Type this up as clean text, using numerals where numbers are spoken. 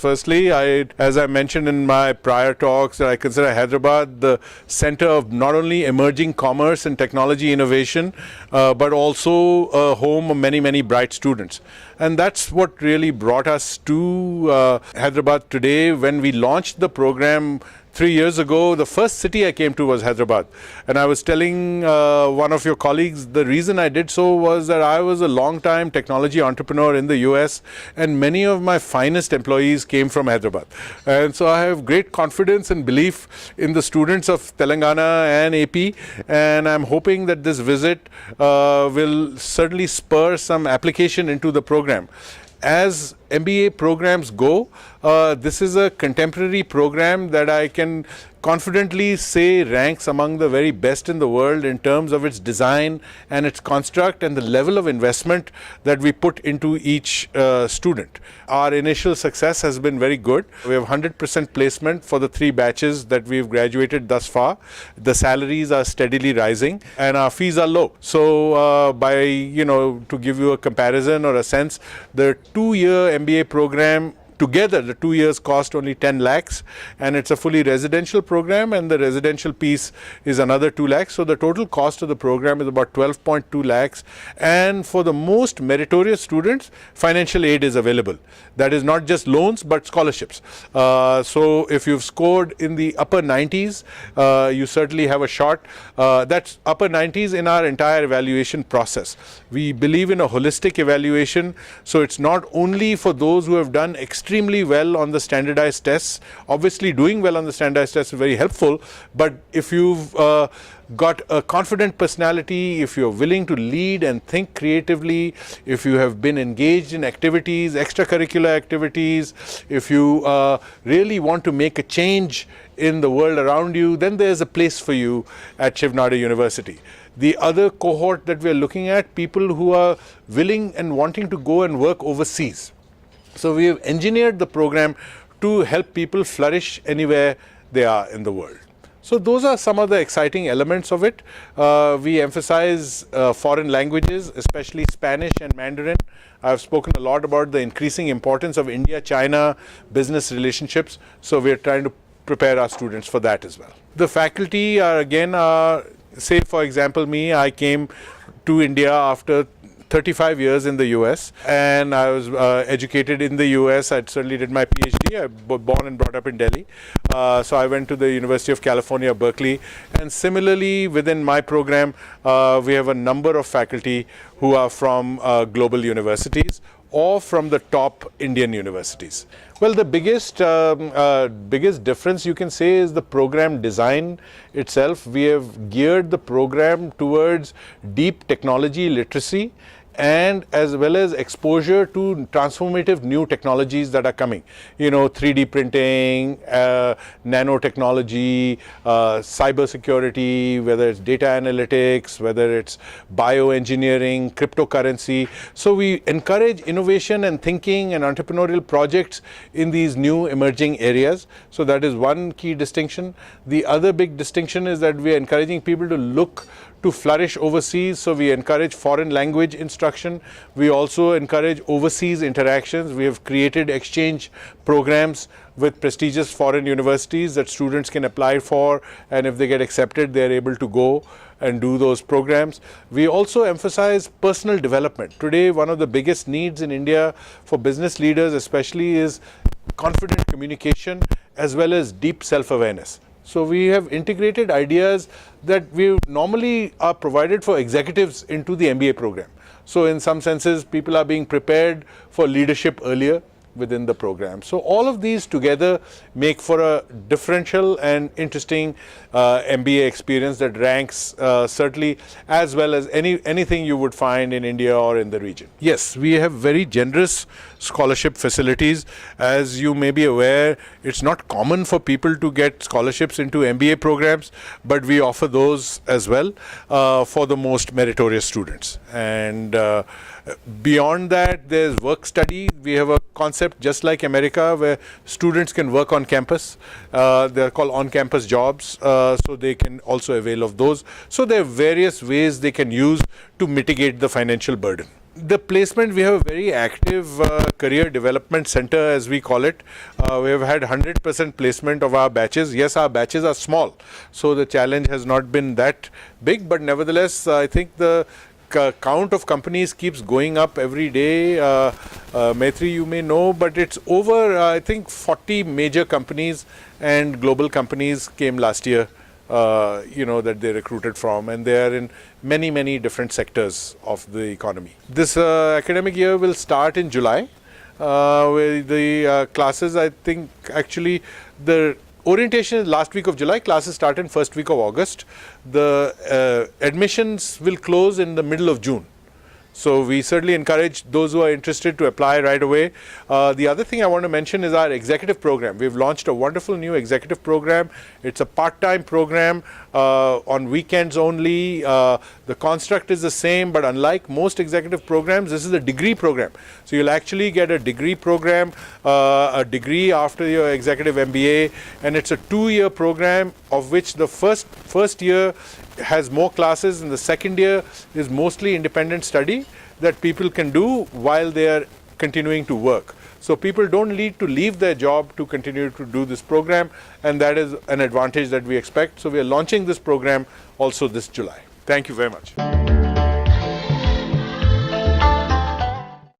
Firstly, as I mentioned in my prior talks, I consider Hyderabad the center of not only emerging commerce and technology innovation, but also a home of many, many bright students. And that's what really brought us to Hyderabad today. When we launched the program 3 years ago, the first city I came to was Hyderabad. And I was telling one of your colleagues, the reason I did so was that I was a long-time technology entrepreneur in the US, and many of my finest employees came from Hyderabad. And so I have great confidence and belief in the students of Telangana and AP, and I'm hoping that this visit will certainly spur some application into the program. As MBA programs go, this is a contemporary program that I can confidently say ranks among the very best in the world in terms of its design and its construct and the level of investment that we put into each student. Our initial success has been very good. We have 100% placement for the 3 batches that we've graduated thus far. The salaries are steadily rising and our fees are low. So to give you a comparison or a sense, the 2-year MBA program together, the 2 years cost only 10 lakhs, and it's a fully residential program, and the residential piece is another 2 lakhs. So the total cost of the program is about 12.2 lakhs. And for the most meritorious students, financial aid is available. That is not just loans, but scholarships. So if you've scored in the upper 90s, you certainly have a shot. That's upper 90s in our entire evaluation process. We believe in a holistic evaluation. So it's not only for those who have done extremely well on the standardized tests. Obviously, doing well on the standardized tests is very helpful. But if you've got a confident personality, if you're willing to lead and think creatively, if you have been engaged in activities, extracurricular activities, if you really want to make a change in the world around you, then there's a place for you at Shiv Nadar University. The other cohort that we're looking at, people who are willing and wanting to go and work overseas. So we have engineered the program to help people flourish anywhere they are in the world. So those are some of the exciting elements of it. We emphasize foreign languages, especially Spanish and Mandarin. I've spoken a lot about the increasing importance of India-China business relationships. So we're trying to prepare our students for that as well. The faculty are again, say for example me, I came to India after 35 years in the US, and I was educated in the US. I certainly did my PhD. I was born and brought up in Delhi. So I went to the University of California, Berkeley. And similarly, within my program, we have a number of faculty who are from global universities or from the top Indian universities. Well, the biggest difference you can say is the program design itself. We have geared the program towards deep technology literacy and as well as exposure to transformative new technologies that are coming. 3D printing, nanotechnology, cybersecurity, whether it's data analytics, whether it's bioengineering, cryptocurrency. So we encourage innovation and thinking and entrepreneurial projects in these new emerging areas. So that is one key distinction. The other big distinction is that we are encouraging people to look to flourish overseas. So we encourage foreign language instruction. We also encourage overseas interactions. We have created exchange programs with prestigious foreign universities that students can apply for, and if they get accepted, they're able to go and do those programs. We also emphasize personal development. Today, one of the biggest needs in India for business leaders especially is confident communication as well as deep self-awareness. So we have integrated ideas that we normally are provided for executives into the MBA program. So in some senses, people are being prepared for leadership earlier within the program. So all of these together make for a differential and interesting MBA experience that ranks certainly as well as anything you would find in India or in the region. Yes, we have very generous scholarship facilities. As you may be aware, it's not common for people to get scholarships into MBA programs, but we offer those as well for the most meritorious students. And beyond that, there's work study. We have a concept just like America where students can work on campus. They're called on-campus jobs, so they can also avail of those. So there are various ways they can use to mitigate the financial burden. The placement, we have a very active career development center, as we call it. We have had 100% placement of our batches. Yes, our batches are small, so the challenge has not been that big, but nevertheless, I think the count of companies keeps going up every day. Maitri, you may know, but it's over, I think 40 major companies and global companies came last year. That they recruited from, and they are in many different sectors of the economy. This academic year will start in July, where the classes, I think, actually the orientation is last week of July, classes start in first week of August. The admissions will close in the middle of June. So we certainly encourage those who are interested to apply right away. The other thing I want to mention is our executive program. We've launched a wonderful new executive program. It's a part-time program on weekends only. The construct is the same, but unlike most executive programs, this is a degree program. So you'll actually get a degree program, a degree after your executive MBA, and it's a 2-year program, of which the first year has more classes and the second year is mostly independent study that people can do while they are continuing to work. So people don't need to leave their job to continue to do this program, and that is an advantage that we expect. So we are launching this program also this July. Thank you very much.